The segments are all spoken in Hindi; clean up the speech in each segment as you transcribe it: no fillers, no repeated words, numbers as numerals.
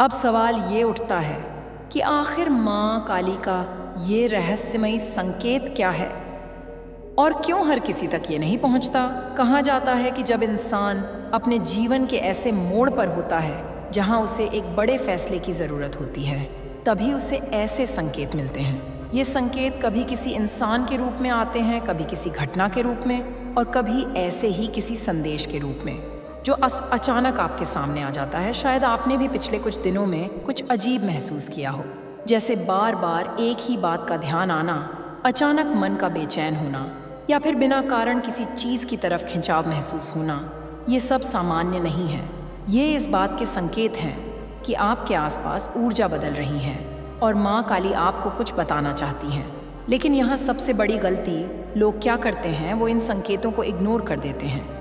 अब सवाल ये उठता है कि आखिर माँ काली का ये रहस्यमयी संकेत क्या है और क्यों हर किसी तक ये नहीं पहुँचता। कहा जाता है कि जब इंसान अपने जीवन के ऐसे मोड़ पर होता है जहाँ उसे एक बड़े फैसले की ज़रूरत होती है, तभी उसे ऐसे संकेत मिलते हैं। ये संकेत कभी किसी इंसान के रूप में आते हैं, कभी किसी घटना के रूप में और कभी ऐसे ही किसी संदेश के रूप में जो अचानक आपके सामने आ जाता है। शायद आपने भी पिछले कुछ दिनों में कुछ अजीब महसूस किया हो, जैसे बार बार एक ही बात का ध्यान आना, अचानक मन का बेचैन होना या फिर बिना कारण किसी चीज़ की तरफ खिंचाव महसूस होना। ये सब सामान्य नहीं है, ये इस बात के संकेत हैं कि आपके आसपास ऊर्जा बदल रही है और माँ काली आपको कुछ बताना चाहती हैं। लेकिन यहाँ सबसे बड़ी गलती लोग क्या करते हैं, वो इन संकेतों को इग्नोर कर देते हैं।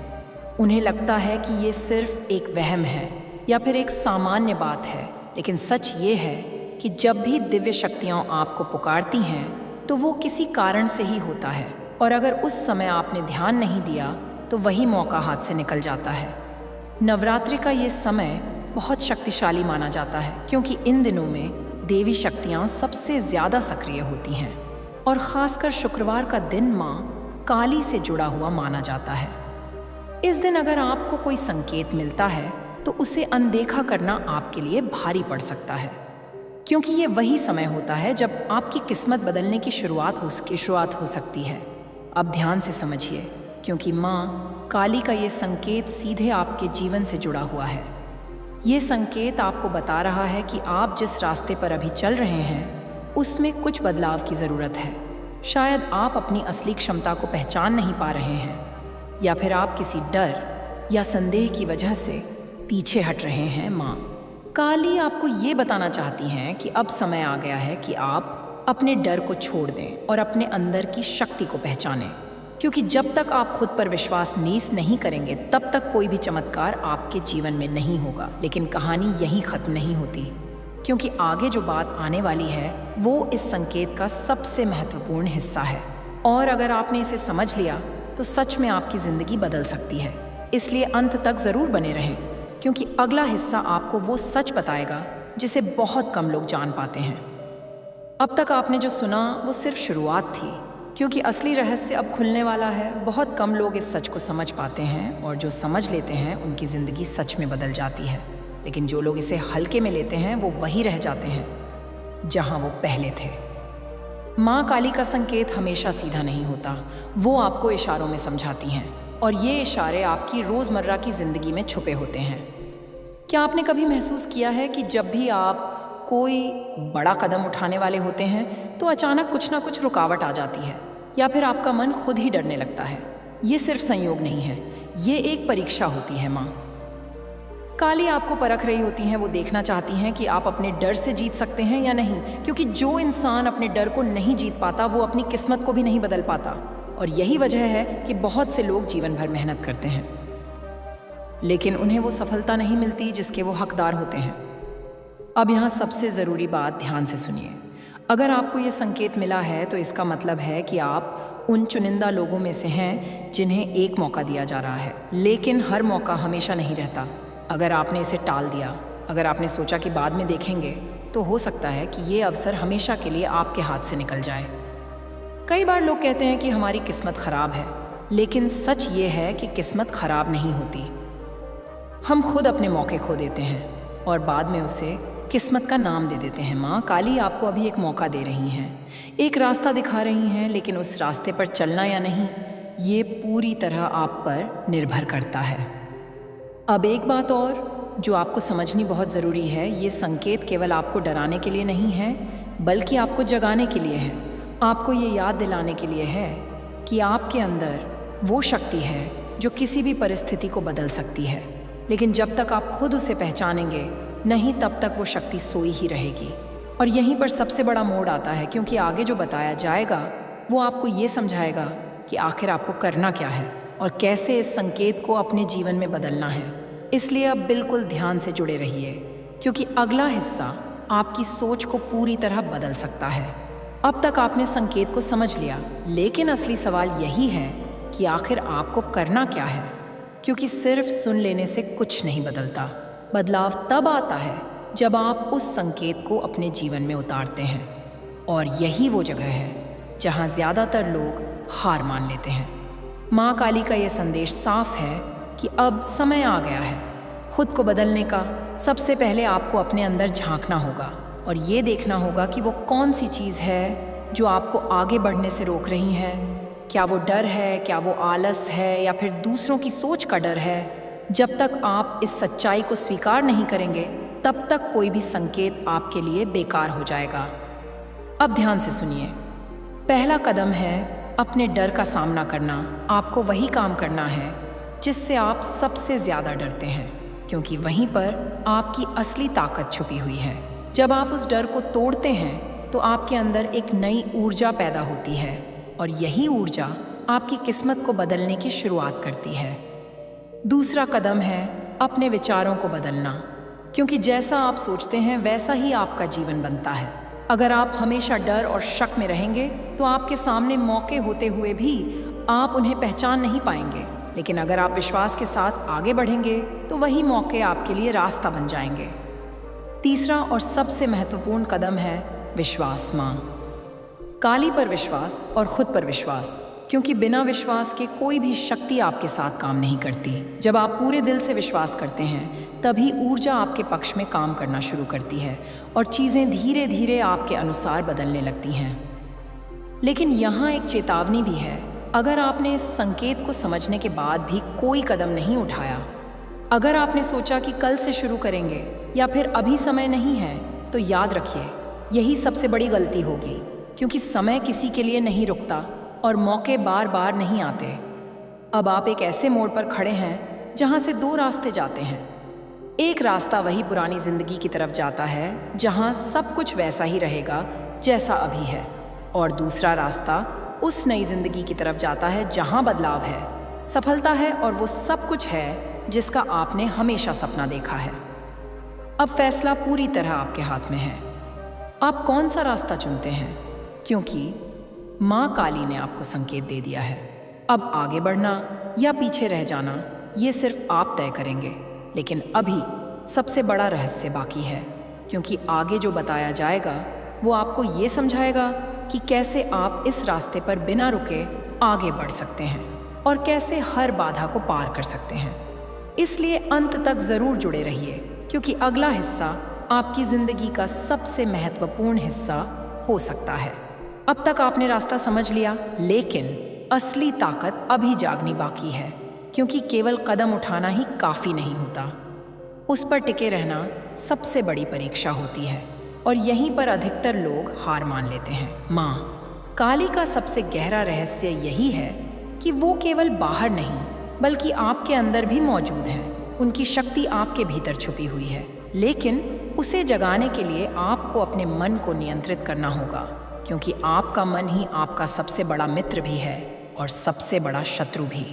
उन्हें लगता है कि ये सिर्फ एक वहम है या फिर एक सामान्य बात है, लेकिन सच ये है कि जब भी दिव्य शक्तियाँ आपको पुकारती हैं तो वो किसी कारण से ही होता है, और अगर उस समय आपने ध्यान नहीं दिया तो वही मौका हाथ से निकल जाता है। नवरात्रि का ये समय बहुत शक्तिशाली माना जाता है क्योंकि इन दिनों में देवी शक्तियाँ सबसे ज़्यादा सक्रिय होती हैं और ख़ासकर शुक्रवार का दिन माँ काली से जुड़ा हुआ माना जाता है। इस दिन अगर आपको कोई संकेत मिलता है तो उसे अनदेखा करना आपके लिए भारी पड़ सकता है, क्योंकि ये वही समय होता है जब आपकी किस्मत बदलने की शुरुआत हो सकती है। अब ध्यान से समझिए, क्योंकि माँ काली का ये संकेत सीधे आपके जीवन से जुड़ा हुआ है। ये संकेत आपको बता रहा है कि आप जिस रास्ते पर अभी चल रहे हैं उसमें कुछ बदलाव की ज़रूरत है। शायद आप अपनी असली क्षमता को पहचान नहीं पा रहे हैं, या फिर आप किसी डर या संदेह की वजह से पीछे हट रहे हैं। माँ काली आपको ये बताना चाहती हैं कि अब समय आ गया है कि आप अपने डर को छोड़ दें और अपने अंदर की शक्ति को पहचानें, क्योंकि जब तक आप खुद पर विश्वास नहीं करेंगे तब तक कोई भी चमत्कार आपके जीवन में नहीं होगा। लेकिन कहानी यहीं ख़त्म नहीं होती, क्योंकि आगे जो बात आने वाली है वो इस संकेत का सबसे महत्वपूर्ण हिस्सा है, और अगर आपने इसे समझ लिया तो सच में आपकी ज़िंदगी बदल सकती है। इसलिए अंत तक ज़रूर बने रहें, क्योंकि अगला हिस्सा आपको वो सच बताएगा जिसे बहुत कम लोग जान पाते हैं। अब तक आपने जो सुना वो सिर्फ शुरुआत थी, क्योंकि असली रहस्य अब खुलने वाला है। बहुत कम लोग इस सच को समझ पाते हैं, और जो समझ लेते हैं उनकी ज़िंदगी सच में बदल जाती है। लेकिन जो लोग इसे हल्के में लेते हैं वो वहीं रह जाते हैं जहाँ वो पहले थे। माँ काली का संकेत हमेशा सीधा नहीं होता, वो आपको इशारों में समझाती हैं, और ये इशारे आपकी रोज़मर्रा की ज़िंदगी में छुपे होते हैं। क्या आपने कभी महसूस किया है कि जब भी आप कोई बड़ा कदम उठाने वाले होते हैं तो अचानक कुछ ना कुछ रुकावट आ जाती है, या फिर आपका मन खुद ही डरने लगता है? ये सिर्फ संयोग नहीं है, ये एक परीक्षा होती है। माँ काली आपको परख रही होती हैं, वो देखना चाहती हैं कि आप अपने डर से जीत सकते हैं या नहीं, क्योंकि जो इंसान अपने डर को नहीं जीत पाता वो अपनी किस्मत को भी नहीं बदल पाता। और यही वजह है कि बहुत से लोग जीवन भर मेहनत करते हैं लेकिन उन्हें वो सफलता नहीं मिलती जिसके वो हकदार होते हैं। अब यहाँ सबसे ज़रूरी बात ध्यान से सुनिए। अगर आपको ये संकेत मिला है तो इसका मतलब है कि आप उन चुनिंदा लोगों में से हैं जिन्हें एक मौका दिया जा रहा है, लेकिन हर मौका हमेशा नहीं रहता। अगर आपने इसे टाल दिया, अगर आपने सोचा कि बाद में देखेंगे, तो हो सकता है कि ये अवसर हमेशा के लिए आपके हाथ से निकल जाए। कई बार लोग कहते हैं कि हमारी किस्मत ख़राब है, लेकिन सच ये है कि किस्मत ख़राब नहीं होती। हम खुद अपने मौके खो देते हैं और बाद में उसे किस्मत का नाम दे देते हैं। माँ काली आपको अभी एक मौका दे रही हैं, एक रास्ता दिखा रही हैं, लेकिन उस रास्ते पर चलना या नहीं ये पूरी तरह आप पर निर्भर करता है। अब एक बात और जो आपको समझनी बहुत ज़रूरी है, ये संकेत केवल आपको डराने के लिए नहीं है, बल्कि आपको जगाने के लिए है। आपको ये याद दिलाने के लिए है कि आपके अंदर वो शक्ति है जो किसी भी परिस्थिति को बदल सकती है, लेकिन जब तक आप खुद उसे पहचानेंगे नहीं तब तक वो शक्ति सोई ही रहेगी। और यहीं पर सबसे बड़ा मोड़ आता है, क्योंकि आगे जो बताया जाएगा वो आपको ये समझाएगा कि आखिर आपको करना क्या है और कैसे इस संकेत को अपने जीवन में बदलना है। इसलिए अब बिल्कुल ध्यान से जुड़े रहिए, क्योंकि अगला हिस्सा आपकी सोच को पूरी तरह बदल सकता है। अब तक आपने संकेत को समझ लिया, लेकिन असली सवाल यही है कि आखिर आपको करना क्या है, क्योंकि सिर्फ सुन लेने से कुछ नहीं बदलता। बदलाव तब आता है जब आप उस संकेत को अपने जीवन में उतारते हैं। और यही वो जगह है जहाँ ज़्यादातर लोग हार मान लेते हैं। माँ काली का ये संदेश साफ है कि अब समय आ गया है खुद को बदलने का। सबसे पहले आपको अपने अंदर झांकना होगा और ये देखना होगा कि वो कौन सी चीज़ है जो आपको आगे बढ़ने से रोक रही है। क्या वो डर है, क्या वो आलस है, या फिर दूसरों की सोच का डर है? जब तक आप इस सच्चाई को स्वीकार नहीं करेंगे तब तक कोई भी संकेत आपके लिए बेकार हो जाएगा। अब ध्यान से सुनिए। पहला कदम है अपने डर का सामना करना। आपको वही काम करना है जिससे आप सबसे ज़्यादा डरते हैं, क्योंकि वहीं पर आपकी असली ताकत छुपी हुई है। जब आप उस डर को तोड़ते हैं तो आपके अंदर एक नई ऊर्जा पैदा होती है और यही ऊर्जा आपकी किस्मत को बदलने की शुरुआत करती है। दूसरा कदम है अपने विचारों को बदलना, क्योंकि जैसा आप सोचते हैं वैसा ही आपका जीवन बनता है। अगर आप हमेशा डर और शक में रहेंगे तो आपके सामने मौके होते हुए भी आप उन्हें पहचान नहीं पाएंगे। लेकिन अगर आप विश्वास के साथ आगे बढ़ेंगे तो वही मौके आपके लिए रास्ता बन जाएंगे। तीसरा और सबसे महत्वपूर्ण कदम है विश्वास। माँ काली पर विश्वास और खुद पर विश्वास, क्योंकि बिना विश्वास के कोई भी शक्ति आपके साथ काम नहीं करती। जब आप पूरे दिल से विश्वास करते हैं तभी ऊर्जा आपके पक्ष में काम करना शुरू करती है और चीज़ें धीरे धीरे आपके अनुसार बदलने लगती हैं। लेकिन यहाँ एक चेतावनी भी है। अगर आपने इस संकेत को समझने के बाद भी कोई कदम नहीं उठाया, अगर आपने सोचा कि कल से शुरू करेंगे या फिर अभी समय नहीं है, तो याद रखिए यही सबसे बड़ी गलती होगी, क्योंकि समय किसी के लिए नहीं रुकता और मौके बार बार नहीं आते। अब आप एक ऐसे मोड़ पर खड़े हैं जहां से दो रास्ते जाते हैं। एक रास्ता वही पुरानी जिंदगी की तरफ जाता है जहां सब कुछ वैसा ही रहेगा जैसा अभी है, और दूसरा रास्ता उस नई जिंदगी की तरफ जाता है जहां बदलाव है, सफलता है और वो सब कुछ है जिसका आपने हमेशा सपना देखा है। अब फैसला पूरी तरह आपके हाथ में है। आप कौन सा रास्ता चुनते हैं, क्योंकि माँ काली ने आपको संकेत दे दिया है। अब आगे बढ़ना या पीछे रह जाना ये सिर्फ आप तय करेंगे। लेकिन अभी सबसे बड़ा रहस्य बाकी है, क्योंकि आगे जो बताया जाएगा वो आपको ये समझाएगा कि कैसे आप इस रास्ते पर बिना रुके आगे बढ़ सकते हैं और कैसे हर बाधा को पार कर सकते हैं। इसलिए अंत तक ज़रूर जुड़े रहिए, क्योंकि अगला हिस्सा आपकी ज़िंदगी का सबसे महत्वपूर्ण हिस्सा हो सकता है। अब तक आपने रास्ता समझ लिया, लेकिन असली ताकत अभी जागनी बाकी है, क्योंकि केवल कदम उठाना ही काफ़ी नहीं होता। उस पर टिके रहना सबसे बड़ी परीक्षा होती है और यहीं पर अधिकतर लोग हार मान लेते हैं। माँ काली का सबसे गहरा रहस्य यही है कि वो केवल बाहर नहीं बल्कि आपके अंदर भी मौजूद हैं। उनकी शक्ति आपके भीतर छुपी हुई है, लेकिन उसे जगाने के लिए आपको अपने मन को नियंत्रित करना होगा, क्योंकि आपका मन ही आपका सबसे बड़ा मित्र भी है और सबसे बड़ा शत्रु भी।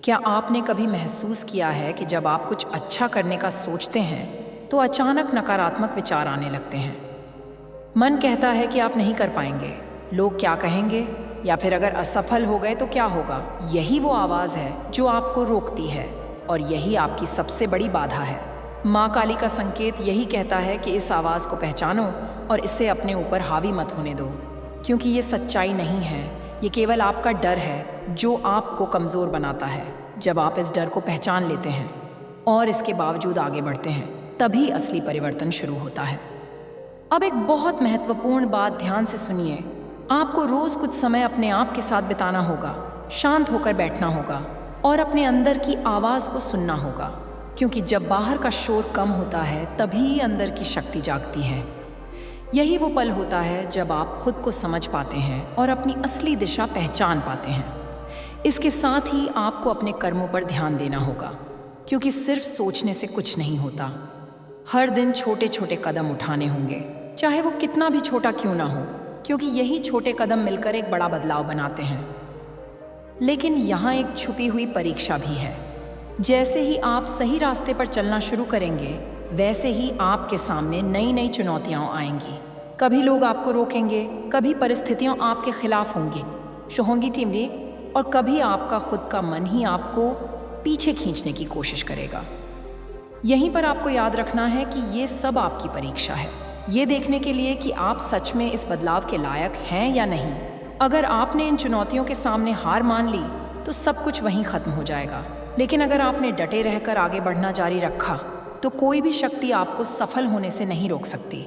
क्या आपने कभी महसूस किया है कि जब आप कुछ अच्छा करने का सोचते हैं तो अचानक नकारात्मक विचार आने लगते हैं? मन कहता है कि आप नहीं कर पाएंगे, लोग क्या कहेंगे, या फिर अगर असफल हो गए तो क्या होगा। यही वो आवाज़ है जो आपको रोकती है और यही आपकी सबसे बड़ी बाधा है। माँ काली का संकेत यही कहता है कि इस आवाज़ को पहचानो और इसे अपने ऊपर हावी मत होने दो, क्योंकि ये सच्चाई नहीं है, ये केवल आपका डर है जो आपको कमज़ोर बनाता है। जब आप इस डर को पहचान लेते हैं और इसके बावजूद आगे बढ़ते हैं, तभी असली परिवर्तन शुरू होता है। अब एक बहुत महत्वपूर्ण बात ध्यान से सुनिए। आपको रोज़ कुछ समय अपने आप के साथ बिताना होगा, शांत होकर बैठना होगा और अपने अंदर की आवाज़ को सुनना होगा, क्योंकि जब बाहर का शोर कम होता है तभी अंदर की शक्ति जागती है। यही वो पल होता है जब आप खुद को समझ पाते हैं और अपनी असली दिशा पहचान पाते हैं। इसके साथ ही आपको अपने कर्मों पर ध्यान देना होगा, क्योंकि सिर्फ सोचने से कुछ नहीं होता। हर दिन छोटे छोटे कदम उठाने होंगे, चाहे वो कितना भी छोटा क्यों ना हो, क्योंकि यही छोटे कदम मिलकर एक बड़ा बदलाव बनाते हैं। लेकिन यहाँ एक छुपी हुई परीक्षा भी है। जैसे ही आप सही रास्ते पर चलना शुरू करेंगे, वैसे ही आपके सामने नई नई चुनौतियाँ आएंगी। कभी लोग आपको रोकेंगे, कभी परिस्थितियाँ आपके खिलाफ होंगी टीमली, और कभी आपका खुद का मन ही आपको पीछे खींचने की कोशिश करेगा। यहीं पर आपको याद रखना है कि ये सब आपकी परीक्षा है, ये देखने के लिए कि आप सच में इस बदलाव के लायक हैं या नहीं। अगर आपने इन चुनौतियों के सामने हार मान ली तो सब कुछ वहीं खत्म हो जाएगा, लेकिन अगर आपने डटे रहकर आगे बढ़ना जारी रखा तो कोई भी शक्ति आपको सफल होने से नहीं रोक सकती।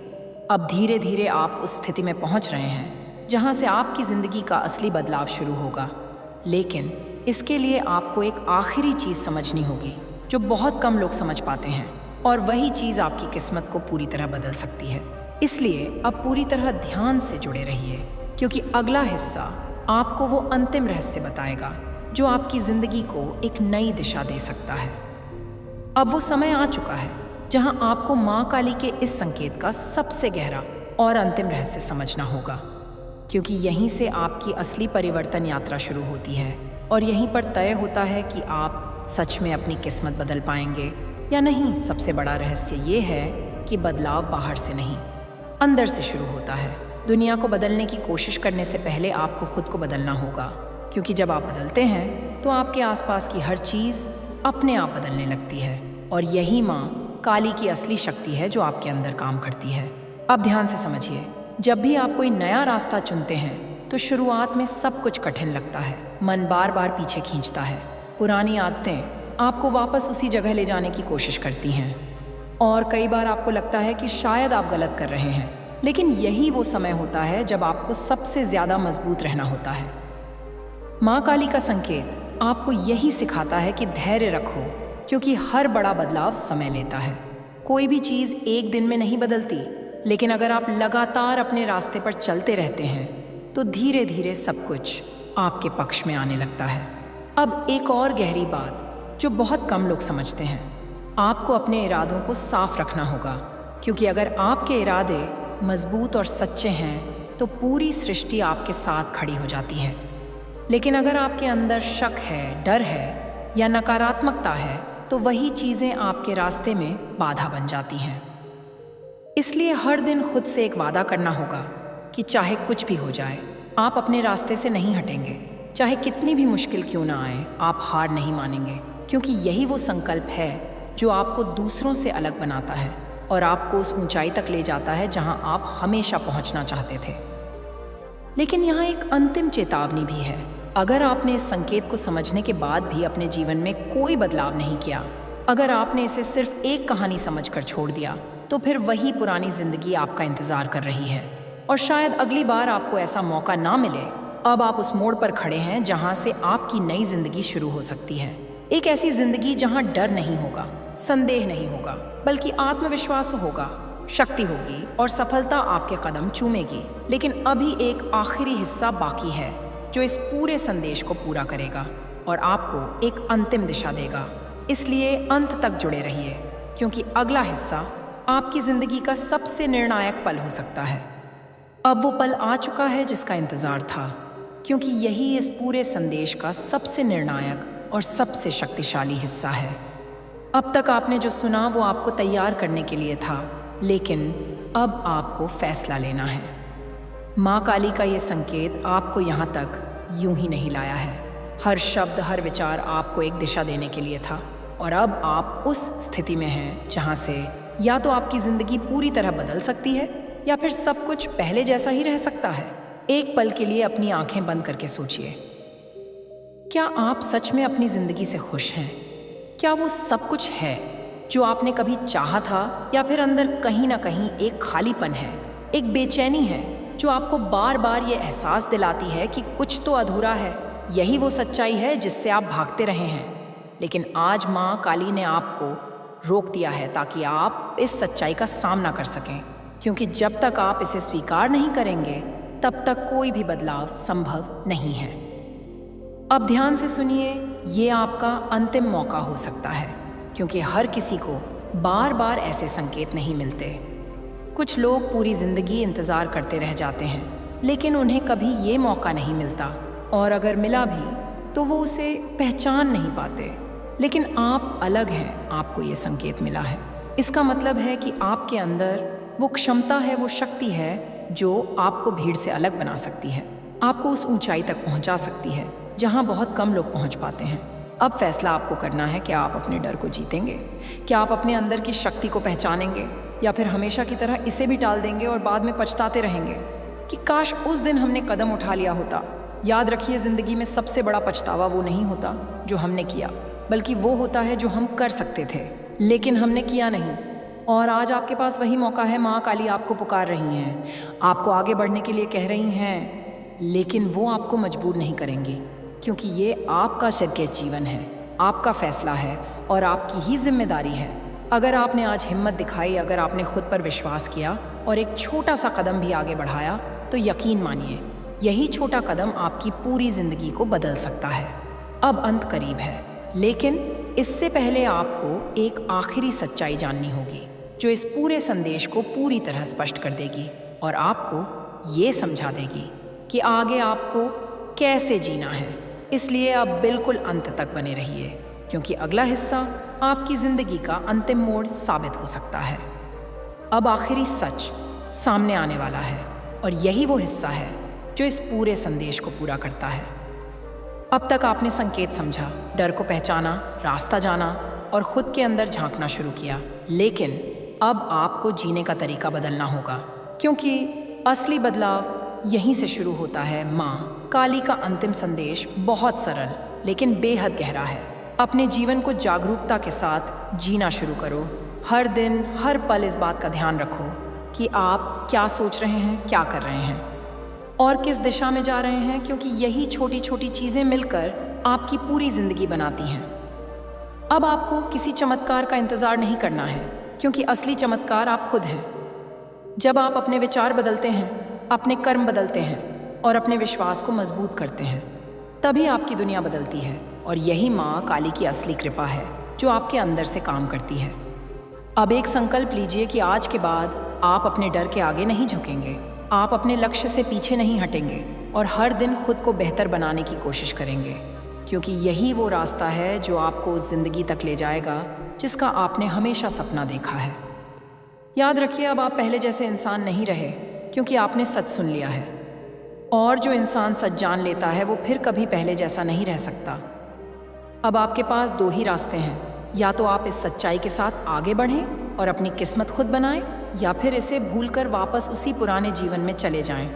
अब धीरे धीरे आप उस स्थिति में पहुंच रहे हैं जहां से आपकी ज़िंदगी का असली बदलाव शुरू होगा। लेकिन इसके लिए आपको एक आखिरी चीज़ समझनी होगी जो बहुत कम लोग समझ पाते हैं, और वही चीज़ आपकी किस्मत को पूरी तरह बदल सकती है। इसलिए अब पूरी तरह ध्यान से जुड़े रहिए, क्योंकि अगला हिस्सा आपको वो अंतिम रहस्य बताएगा जो आपकी ज़िंदगी को एक नई दिशा दे सकता है। अब वो समय आ चुका है जहां आपको माँ काली के इस संकेत का सबसे गहरा और अंतिम रहस्य समझना होगा, क्योंकि यहीं से आपकी असली परिवर्तन यात्रा शुरू होती है और यहीं पर तय होता है कि आप सच में अपनी किस्मत बदल पाएंगे या नहीं। सबसे बड़ा रहस्य ये है कि बदलाव बाहर से नहीं, अंदर से शुरू होता है। दुनिया को बदलने की कोशिश करने से पहले आपको खुद को बदलना होगा, क्योंकि जब आप बदलते हैं तो आपके आसपास की हर चीज़ अपने आप बदलने लगती है, और यही माँ काली की असली शक्ति है जो आपके अंदर काम करती है। अब ध्यान से समझिए, जब भी आप कोई नया रास्ता चुनते हैं तो शुरुआत में सब कुछ कठिन लगता है, मन बार बार पीछे खींचता है, पुरानी आदतें आपको वापस उसी जगह ले जाने की कोशिश करती हैं, और कई बार आपको लगता है कि शायद आप गलत कर रहे हैं। लेकिन यही वो समय होता है जब आपको सबसे ज़्यादा मजबूत रहना होता है। माँ काली का संकेत आपको यही सिखाता है कि धैर्य रखो, क्योंकि हर बड़ा बदलाव समय लेता है। कोई भी चीज़ एक दिन में नहीं बदलती, लेकिन अगर आप लगातार अपने रास्ते पर चलते रहते हैं तो धीरे धीरे सब कुछ आपके पक्ष में आने लगता है। अब एक और गहरी बात जो बहुत कम लोग समझते हैं, आपको अपने इरादों को साफ रखना होगा, क्योंकि अगर आपके इरादे मजबूत और सच्चे हैं तो पूरी सृष्टि आपके साथ खड़ी हो जाती है। लेकिन अगर आपके अंदर शक है, डर है या नकारात्मकता है तो वही चीज़ें आपके रास्ते में बाधा बन जाती हैं। इसलिए हर दिन खुद से एक वादा करना होगा कि चाहे कुछ भी हो जाए, आप अपने रास्ते से नहीं हटेंगे। चाहे कितनी भी मुश्किल क्यों ना आए, आप हार नहीं मानेंगे, क्योंकि यही वो संकल्प है जो आपको दूसरों से अलग बनाता है और आपको उस ऊंचाई तक ले जाता है जहां आप हमेशा पहुंचना चाहते थे। लेकिन यहाँ एक अंतिम चेतावनी भी है। अगर आपने इस संकेत को समझने के बाद भी अपने जीवन में कोई बदलाव नहीं किया, अगर आपने इसे सिर्फ एक कहानी समझकर छोड़ दिया, तो फिर वही पुरानी जिंदगी आपका इंतजार कर रही है, और शायद अगली बार आपको ऐसा मौका ना मिले। अब आप उस मोड़ पर खड़े हैं जहां से आपकी नई जिंदगी शुरू हो सकती है। एक ऐसी जिंदगी जहां डर नहीं होगा, संदेह नहीं होगा, बल्कि आत्मविश्वास होगा, शक्ति होगी और सफलता आपके कदम चूमेगी। लेकिन अभी एक आखिरी हिस्सा बाकी है जो इस पूरे संदेश को पूरा करेगा और आपको एक अंतिम दिशा देगा। इसलिए अंत तक जुड़े रहिए, क्योंकि अगला हिस्सा आपकी जिंदगी का सबसे निर्णायक पल हो सकता है। अब वो पल आ चुका है जिसका इंतजार था, क्योंकि यही इस पूरे संदेश का सबसे निर्णायक और सबसे शक्तिशाली हिस्सा है। अब तक आपने जो सुना वो आपको तैयार करने के लिए था, लेकिन अब आपको फैसला लेना है। माँ काली का ये संकेत आपको यहाँ तक यूं ही नहीं लाया है। हर शब्द, हर विचार आपको एक दिशा देने के लिए था, और अब आप उस स्थिति में हैं जहाँ से या तो आपकी ज़िंदगी पूरी तरह बदल सकती है या फिर सब कुछ पहले जैसा ही रह सकता है। एक पल के लिए अपनी आंखें बंद करके सोचिए, क्या आप सच में अपनी ज़िंदगी से खुश हैं? क्या वो सब कुछ है जो आपने कभी चाहा था, या फिर अंदर कहीं ना कहीं एक खालीपन है, एक बेचैनी है जो आपको बार बार ये एहसास दिलाती है कि कुछ तो अधूरा है? यही वो सच्चाई है जिससे आप भागते रहे हैं, लेकिन आज माँ काली ने आपको रोक दिया है ताकि आप इस सच्चाई का सामना कर सकें, क्योंकि जब तक आप इसे स्वीकार नहीं करेंगे तब तक कोई भी बदलाव संभव नहीं है। अब ध्यान से सुनिए, ये आपका अंतिम मौका हो सकता है, क्योंकि हर किसी को बार बार ऐसे संकेत नहीं मिलते। कुछ लोग पूरी जिंदगी इंतज़ार करते रह जाते हैं, लेकिन उन्हें कभी ये मौका नहीं मिलता, और अगर मिला भी तो वो उसे पहचान नहीं पाते। लेकिन आप अलग हैं, आपको ये संकेत मिला है। इसका मतलब है कि आपके अंदर वो क्षमता है, वो शक्ति है जो आपको भीड़ से अलग बना सकती है, आपको उस ऊंचाई तक पहुंचा सकती है जहां बहुत कम लोग पहुंच पाते हैं। अब फैसला आपको करना है कि आप अपने डर को जीतेंगे, क्या आप अपने अंदर की शक्ति को पहचानेंगे, या फिर हमेशा की तरह इसे भी टाल देंगे और बाद में पछताते रहेंगे कि काश उस दिन हमने कदम उठा लिया होता। याद रखिए, ज़िंदगी में सबसे बड़ा पछतावा वो नहीं होता जो हमने किया, बल्कि वो होता है जो हम कर सकते थे लेकिन हमने किया नहीं। और आज आपके पास वही मौका है। माँ काली आपको पुकार रही हैं, आपको आगे बढ़ने के लिए कह रही हैं, लेकिन वो आपको मजबूर नहीं करेंगी, क्योंकि ये आपका शर्कत जीवन है, आपका फैसला है और आपकी ही जिम्मेदारी है। अगर आपने आज हिम्मत दिखाई, अगर आपने खुद पर विश्वास किया और एक छोटा सा कदम भी आगे बढ़ाया, तो यकीन मानिए यही छोटा कदम आपकी पूरी जिंदगी को बदल सकता है। अब अंत करीब है, लेकिन इससे पहले आपको एक आखिरी सच्चाई जाननी होगी जो इस पूरे संदेश को पूरी तरह स्पष्ट कर देगी और आपको ये समझा देगी कि आगे आपको कैसे जीना है। इसलिए अब बिल्कुल अंत तक बने रहिए, क्योंकि अगला हिस्सा आपकी ज़िंदगी का अंतिम मोड़ साबित हो सकता है। अब आखिरी सच सामने आने वाला है और यही वो हिस्सा है जो इस पूरे संदेश को पूरा करता है। अब तक आपने संकेत समझा, डर को पहचाना, रास्ता जाना और खुद के अंदर झांकना शुरू किया, लेकिन अब आपको जीने का तरीका बदलना होगा, क्योंकि असली बदलाव यहीं से शुरू होता है। माँ काली का अंतिम संदेश बहुत सरल लेकिन बेहद गहरा है। अपने जीवन को जागरूकता के साथ जीना शुरू करो। हर दिन, हर पल इस बात का ध्यान रखो कि आप क्या सोच रहे हैं, क्या कर रहे हैं और किस दिशा में जा रहे हैं, क्योंकि यही छोटी छोटी चीज़ें मिलकर आपकी पूरी ज़िंदगी बनाती हैं। अब आपको किसी चमत्कार का इंतज़ार नहीं करना है, क्योंकि असली चमत्कार आप खुद हैं। जब आप अपने विचार बदलते हैं, अपने कर्म बदलते हैं और अपने विश्वास को मजबूत करते हैं, तभी आपकी दुनिया बदलती है। और यही माँ काली की असली कृपा है जो आपके अंदर से काम करती है। अब एक संकल्प लीजिए कि आज के बाद आप अपने डर के आगे नहीं झुकेंगे, आप अपने लक्ष्य से पीछे नहीं हटेंगे और हर दिन खुद को बेहतर बनाने की कोशिश करेंगे, क्योंकि यही वो रास्ता है जो आपको उस जिंदगी तक ले जाएगा जिसका आपने हमेशा सपना देखा है। याद रखिए, अब आप पहले जैसे इंसान नहीं रहे, क्योंकि आपने सच सुन लिया है, और जो इंसान सच जान लेता है वो फिर कभी पहले जैसा नहीं रह सकता। अब आपके पास दो ही रास्ते हैं, या तो आप इस सच्चाई के साथ आगे बढ़ें और अपनी किस्मत खुद बनाएं, या फिर इसे भूलकर वापस उसी पुराने जीवन में चले जाएं।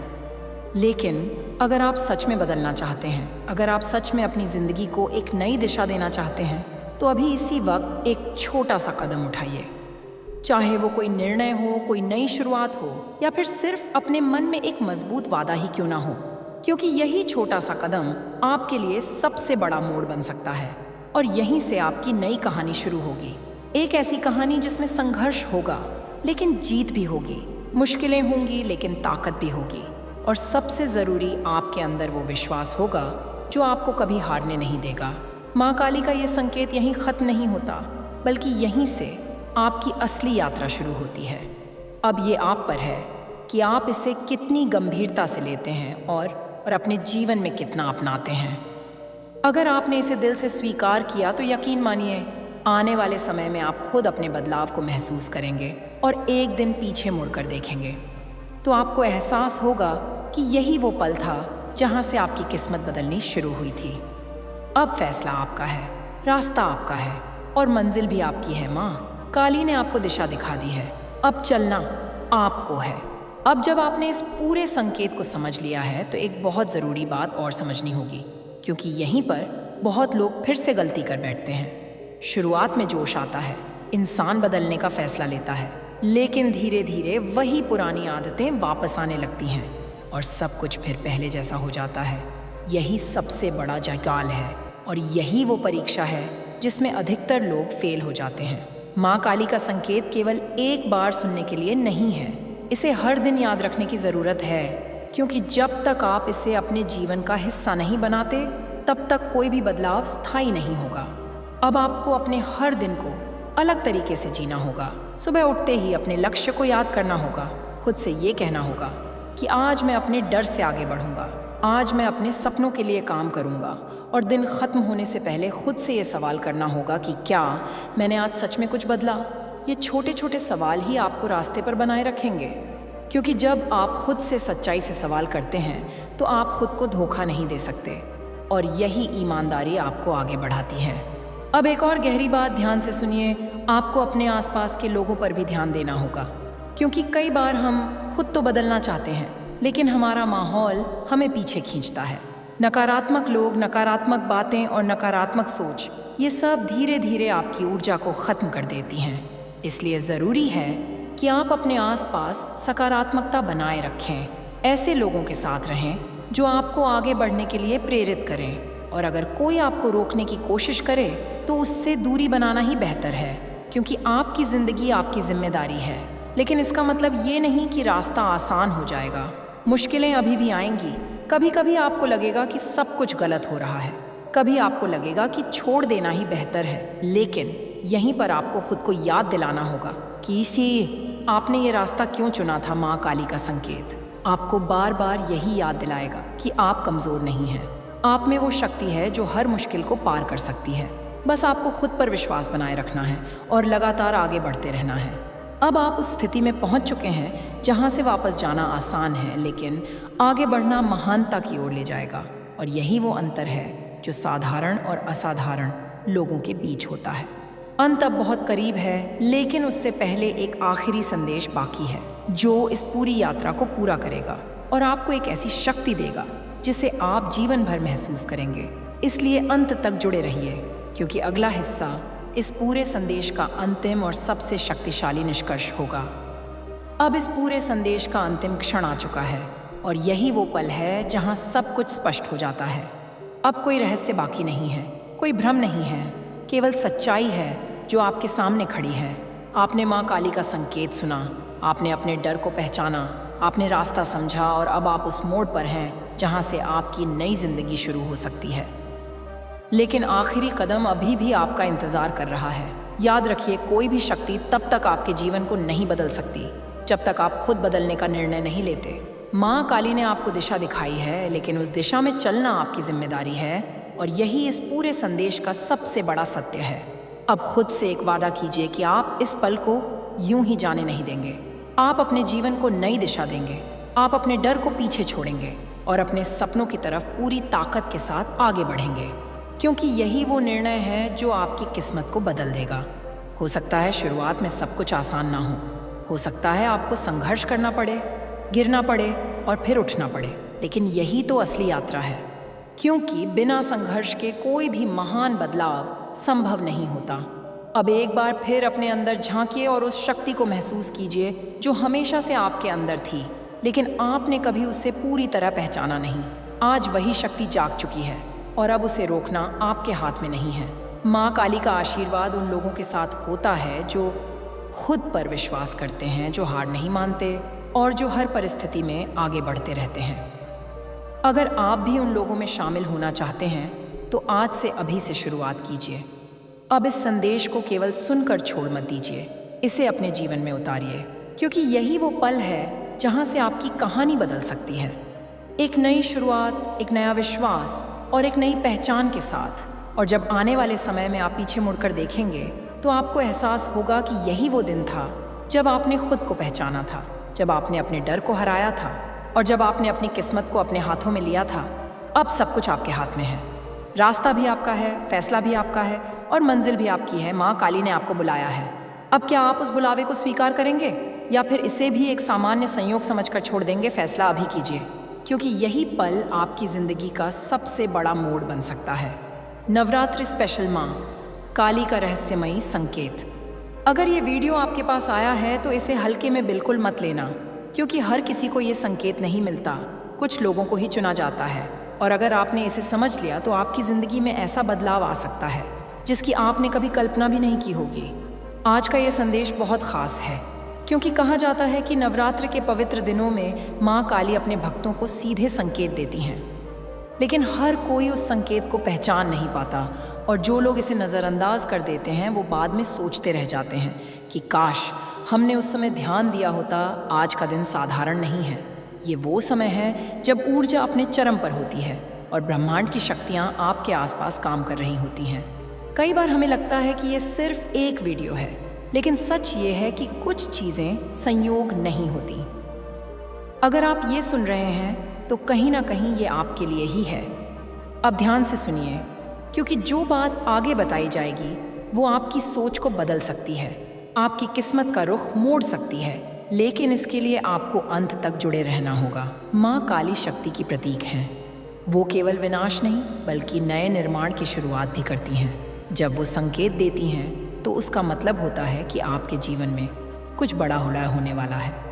लेकिन अगर आप सच में बदलना चाहते हैं, अगर आप सच में अपनी ज़िंदगी को एक नई दिशा देना चाहते हैं, तो अभी इसी वक्त एक छोटा सा कदम उठाइए। चाहे वो कोई निर्णय हो, कोई नई शुरुआत हो, या फिर सिर्फ अपने मन में एक मजबूत वादा ही क्यों ना हो, क्योंकि यही छोटा सा कदम आपके लिए सबसे बड़ा मोड़ बन सकता है। और यहीं से आपकी नई कहानी शुरू होगी, एक ऐसी कहानी जिसमें संघर्ष होगा लेकिन जीत भी होगी, मुश्किलें होंगी लेकिन ताकत भी होगी, और सबसे ज़रूरी आपके अंदर वो विश्वास होगा जो आपको कभी हारने नहीं देगा। माँ काली का ये संकेत यहीं ख़त्म नहीं होता, बल्कि यहीं से आपकी असली यात्रा शुरू होती है। अब ये आप पर है कि आप इसे कितनी गंभीरता से लेते हैं और अपने जीवन में कितना अपनाते हैं। अगर आपने इसे दिल से स्वीकार किया तो यकीन मानिए आने वाले समय में आप खुद अपने बदलाव को महसूस करेंगे और एक दिन पीछे मुड़कर देखेंगे तो आपको एहसास होगा कि यही वो पल था जहाँ से आपकी किस्मत बदलनी शुरू हुई थी। अब फैसला आपका है, रास्ता आपका है और मंजिल भी आपकी है। माँ काली ने आपको दिशा दिखा दी है, अब चलना आपको है। अब जब आपने इस पूरे संकेत को समझ लिया है तो एक बहुत ज़रूरी बात और समझनी होगी, क्योंकि यहीं पर बहुत लोग फिर से गलती कर बैठते हैं। शुरुआत में जोश आता है, इंसान बदलने का फैसला लेता है, लेकिन धीरे धीरे वही पुरानी आदतें वापस आने लगती हैं और सब कुछ फिर पहले जैसा हो जाता है। यही सबसे बड़ा जाल है और यही वो परीक्षा है जिसमें अधिकतर लोग फेल हो जाते हैं। माँ काली का संकेत केवल एक बार सुनने के लिए नहीं है, इसे हर दिन याद रखने की ज़रूरत है, क्योंकि जब तक आप इसे अपने जीवन का हिस्सा नहीं बनाते तब तक कोई भी बदलाव स्थायी नहीं होगा। अब आपको अपने हर दिन को अलग तरीके से जीना होगा। सुबह उठते ही अपने लक्ष्य को याद करना होगा, खुद से ये कहना होगा कि आज मैं अपने डर से आगे बढ़ूंगा, आज मैं अपने सपनों के लिए काम करूंगा, और दिन ख़त्म होने से पहले खुद से ये सवाल करना होगा कि क्या मैंने आज सच में कुछ बदला। ये छोटे छोटे सवाल ही आपको रास्ते पर बनाए रखेंगे, क्योंकि जब आप खुद से सच्चाई से सवाल करते हैं तो आप खुद को धोखा नहीं दे सकते और यही ईमानदारी आपको आगे बढ़ाती है। अब एक और गहरी बात ध्यान से सुनिए, आपको अपने आसपास के लोगों पर भी ध्यान देना होगा, क्योंकि कई बार हम खुद तो बदलना चाहते हैं लेकिन हमारा माहौल हमें पीछे खींचता है। नकारात्मक लोग, नकारात्मक बातें और नकारात्मक सोच, ये सब धीरे धीरे आपकी ऊर्जा को ख़त्म कर देती हैं। इसलिए ज़रूरी है कि आप अपने आसपास सकारात्मकता बनाए रखें। ऐसे लोगों के साथ रहें जो आपको आगे बढ़ने के लिए प्रेरित करें, और अगर कोई आपको रोकने की कोशिश करे तो उससे दूरी बनाना ही बेहतर है, क्योंकि आपकी ज़िंदगी आपकी जिम्मेदारी है। लेकिन इसका मतलब ये नहीं कि रास्ता आसान हो जाएगा। मुश्किलें अभी भी आएंगी। कभी कभी आपको लगेगा कि सब कुछ गलत हो रहा है, कभी आपको लगेगा कि छोड़ देना ही बेहतर है, लेकिन यहीं पर आपको खुद को याद दिलाना होगा कि इसी आपने ये रास्ता क्यों चुना था। माँ काली का संकेत आपको बार बार यही याद दिलाएगा कि आप कमज़ोर नहीं हैं। आप में वो शक्ति है जो हर मुश्किल को पार कर सकती है। बस आपको खुद पर विश्वास बनाए रखना है और लगातार आगे बढ़ते रहना है। अब आप उस स्थिति में पहुंच चुके हैं जहां से वापस जाना आसान है, लेकिन आगे बढ़ना महानता की ओर ले जाएगा। और यही वो अंतर है जो साधारण और असाधारण लोगों के बीच होता है। अंत अब बहुत करीब है, लेकिन उससे पहले एक आखिरी संदेश बाकी है जो इस पूरी यात्रा को पूरा करेगा और आपको एक ऐसी शक्ति देगा जिसे आप जीवन भर महसूस करेंगे। इसलिए अंत तक जुड़े रहिए, क्योंकि अगला हिस्सा इस पूरे संदेश का अंतिम और सबसे शक्तिशाली निष्कर्ष होगा। अब इस पूरे संदेश का अंतिम क्षण आ चुका है और यही वो पल है जहां सब कुछ स्पष्ट हो जाता है। अब कोई रहस्य बाकी नहीं है, कोई भ्रम नहीं है, केवल सच्चाई है जो आपके सामने खड़ी है। आपने माँ काली का संकेत सुना, आपने अपने डर को पहचाना, आपने रास्ता समझा और अब आप उस मोड़ पर हैं जहां से आपकी नई जिंदगी शुरू हो सकती है। लेकिन आखिरी कदम अभी भी आपका इंतजार कर रहा है। याद रखिए, कोई भी शक्ति तब तक आपके जीवन को नहीं बदल सकती जब तक आप खुद बदलने का निर्णय नहीं लेते। माँ काली ने आपको दिशा दिखाई है, लेकिन उस दिशा में चलना आपकी जिम्मेदारी है, और यही इस पूरे संदेश का सबसे बड़ा सत्य है। अब खुद से एक वादा कीजिए कि आप इस पल को यूं ही जाने नहीं देंगे। आप अपने जीवन को नई दिशा देंगे, आप अपने डर को पीछे छोड़ेंगे और अपने सपनों की तरफ पूरी ताकत के साथ आगे बढ़ेंगे, क्योंकि यही वो निर्णय है जो आपकी किस्मत को बदल देगा। हो सकता है शुरुआत में सब कुछ आसान ना हो सकता है आपको संघर्ष करना पड़े, गिरना पड़े और फिर उठना पड़े, लेकिन यही तो असली यात्रा है, क्योंकि बिना संघर्ष के कोई भी महान बदलाव संभव नहीं होता। अब एक बार फिर अपने अंदर झांकिए और उस शक्ति को महसूस कीजिए जो हमेशा से आपके अंदर थी, लेकिन आपने कभी उसे पूरी तरह पहचाना नहीं। आज वही शक्ति जाग चुकी है और अब उसे रोकना आपके हाथ में नहीं है। माँ काली का आशीर्वाद उन लोगों के साथ होता है जो खुद पर विश्वास करते हैं, जो हार नहीं मानते और जो हर परिस्थिति में आगे बढ़ते रहते हैं। अगर आप भी उन लोगों में शामिल होना चाहते हैं तो आज से अभी से शुरुआत कीजिए। अब इस संदेश को केवल सुनकर छोड़ मत दीजिए, इसे अपने जीवन में उतारिए, क्योंकि यही वो पल है जहां से आपकी कहानी बदल सकती है। एक नई शुरुआत, एक नया विश्वास और एक नई पहचान के साथ। और जब आने वाले समय में आप पीछे मुड़कर देखेंगे तो आपको एहसास होगा कि यही वो दिन था जब आपने खुद को पहचाना था, जब आपने अपने डर को हराया था और जब आपने अपनी किस्मत को अपने हाथों में लिया था। अब सब कुछ आपके हाथ में है, रास्ता भी आपका है, फैसला भी आपका है और मंजिल भी आपकी है। माँ काली ने आपको बुलाया है। अब क्या आप उस बुलावे को स्वीकार करेंगे या फिर इसे भी एक सामान्य संयोग समझकर छोड़ देंगे? फैसला अभी कीजिए, क्योंकि यही पल आपकी ज़िंदगी का सबसे बड़ा मोड़ बन सकता है। नवरात्रि स्पेशल माँ काली का रहस्यमयी संकेत। अगर ये वीडियो आपके पास आया है तो इसे हल्के में बिल्कुल मत लेना, क्योंकि हर किसी को ये संकेत नहीं मिलता, कुछ लोगों को ही चुना जाता है। और अगर आपने इसे समझ लिया तो आपकी ज़िंदगी में ऐसा बदलाव आ सकता है जिसकी आपने कभी कल्पना भी नहीं की होगी। आज का ये संदेश बहुत ख़ास है, क्योंकि कहा जाता है कि नवरात्र के पवित्र दिनों में माँ काली अपने भक्तों को सीधे संकेत देती हैं, लेकिन हर कोई उस संकेत को पहचान नहीं पाता और जो लोग इसे नज़रअंदाज कर देते हैं वो बाद में सोचते रह जाते हैं कि काश हमने उस समय ध्यान दिया होता। आज का दिन साधारण नहीं है, ये वो समय है जब ऊर्जा अपने चरम पर होती है और ब्रह्मांड की शक्तियाँ आपके आसपास काम कर रही होती हैं। कई बार हमें लगता है कि ये सिर्फ एक वीडियो है, लेकिन सच ये है कि कुछ चीज़ें संयोग नहीं होती। अगर आप ये सुन रहे हैं तो कहीं ना कहीं ये आपके लिए ही है। अब ध्यान से सुनिए, क्योंकि जो बात आगे बताई जाएगी वो आपकी सोच को बदल सकती है, आपकी किस्मत का रुख मोड़ सकती है, लेकिन इसके लिए आपको अंत तक जुड़े रहना होगा। माँ काली शक्ति की प्रतीक हैं। वो केवल विनाश नहीं बल्कि नए निर्माण की शुरुआत भी करती हैं। जब वो संकेत देती हैं तो उसका मतलब होता है कि आपके जीवन में कुछ बड़ा होने वाला है।